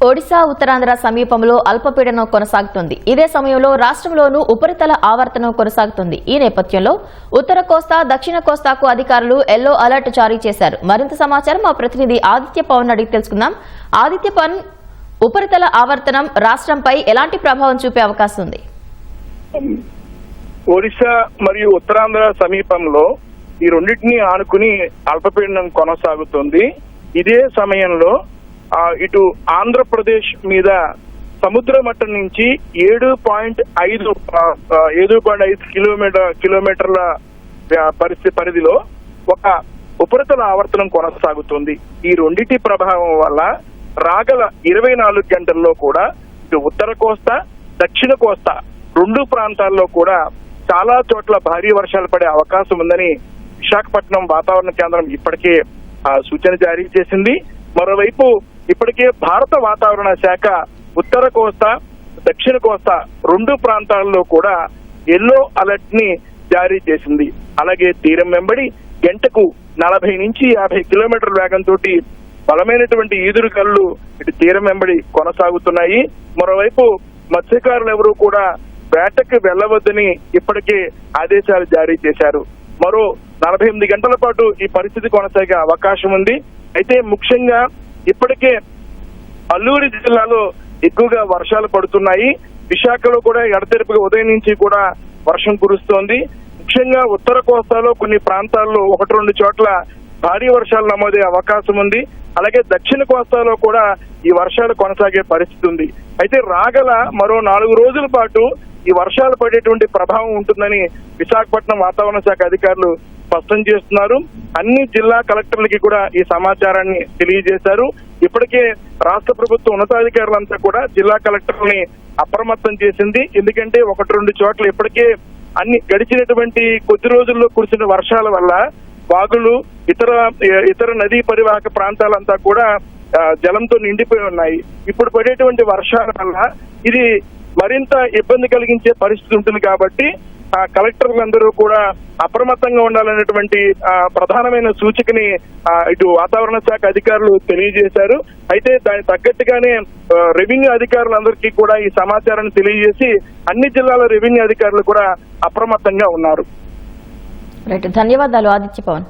ఒడిశా ఉత్తరాంధ్ర సమీపంలో అల్పపీడనం కొనసాగుతుంది. ఇదే సమయంలో రాష్ట్రంలోనూ ఉపరితల ఆవర్తనం కొనసాగుతుంది. ఈ నేపథ్యంలో ఉత్తర కోస్తా, దక్షిణ కోస్తాకు అధికారులు ఎల్లో అలర్ట్ జారీ చేశారు. మరింత సమాచారం మా ప్రతినిధి ఆదిత్య పవన్ అడిగి తెలుసుకుందాం. ఆదిత్య పవన్, ఉపరితల ఆవర్తనం రాష్ట్రంపై ఎలాంటి ప్రభావం చూపే అవకాశం ఉంది? ఒడిశా మరియు ఉత్తరాంధ్ర సమీపంలో ఈ రెండింటినీ ఆనుకుని అల్పపీడనం కొనసాగుతుంది. ఇదే సమయంలో ఇటు ఆంధ్రప్రదేశ్ మీద సముద్ర మట్టం నుంచి 7.5 కిలోమీటర్ల పరిధిలో ఒక ఉపరితల ఆవర్తనం కొనసాగుతుంది. ఈ రెండింటి ప్రభావం వల్ల రాగల 24 గంటల్లో కూడా ఇటు ఉత్తర కోస్తా, దక్షిణ కోస్తా రెండు ప్రాంతాల్లో కూడా చాలా చోట్ల భారీ వర్షాలు పడే అవకాశం ఉందని విశాఖపట్నం వాతావరణ కేంద్రం ఇప్పటికే సూచన జారీ చేసింది. మరోవైపు ఇప్పటికే భారత వాతావరణ శాఖ ఉత్తర కోస్తా, దక్షిణ కోస్తా రెండు ప్రాంతాల్లో కూడా ఎల్లో అలర్ట్ ని జారీ చేసింది. అలాగే తీరం వెంబడి గంటకు 40 నుంచి 50 కిలోమీటర్ల వేగంతో బలమైనటువంటి ఈదురుగాలులు ఇటు తీరం వెంబడి కొనసాగుతున్నాయి. మరోవైపు మత్స్యకారులు ఎవరూ కూడా వేటకు వెళ్లవద్దని ఇప్పటికే ఆదేశాలు జారీ చేశారు. మరో 48 గంటల పాటు ఈ పరిస్థితి కొనసాగే అవకాశం ఉంది. అయితే ముఖ్యంగా ఇప్పటికే అల్లూరి జిల్లాలో ఎక్కువగా వర్షాలు పడుతున్నాయి. విశాఖలో కూడా ఎడతెరిపిగా ఉదయం నుంచి కూడా వర్షం కురుస్తోంది. ముఖ్యంగా ఉత్తర కోస్తాలో కొన్ని ప్రాంతాల్లో 1-2 చోట్ల భారీ వర్షాలు నమోదే అవకాశం ఉంది. అలాగే దక్షిణ కోస్తాలో కూడా ఈ వర్షాలు కొనసాగే పరిస్థితి ఉంది. అయితే రాగల మరో 4 రోజుల పాటు ఈ వర్షాలు పడేటువంటి ప్రభావం ఉంటుందని విశాఖపట్నం వాతావరణ శాఖ అధికారులు స్పష్టం చేస్తున్నారు. అన్ని జిల్లా కలెక్టర్లకి కూడా ఈ సమాచారాన్ని తెలియజేశారు. ఇప్పటికే రాష్ట్ర ప్రభుత్వ ఉన్నతాధికారులంతా కూడా జిల్లా కలెక్టర్లని అప్రమత్తం చేసింది. ఎందుకంటే 1-2 చోట్ల ఇప్పటికే అన్ని గడిచినటువంటి కొద్ది రోజుల్లో కురిసిన వర్షాల వల్ల వాగులు, ఇతర నదీ పరివాహక ప్రాంతాలంతా కూడా జలంతో నిండిపోయి ఉన్నాయి. ఇప్పుడు పడేటువంటి వర్షాల వల్ల ఇది మరింత ఇబ్బంది కలిగించే పరిస్థితి ఉంటుంది. కాబట్టి కలెక్టర్లందరూ కూడా అప్రమత్తంగా ఉండాలనేటువంటి ప్రధానమైన సూచికని ఇటు వాతావరణ శాఖ అధికారులు తెలియజేశారు. అయితే దానికి తగ్గట్టుగానే రెవెన్యూ అధికారులందరికీ కూడా ఈ సమాచారాన్ని తెలియజేసి అన్ని జిల్లాల రెవెన్యూ అధికారులు కూడా అప్రమత్తంగా ఉన్నారు. ధన్యవాదాలు ఆదిత్య పవన్.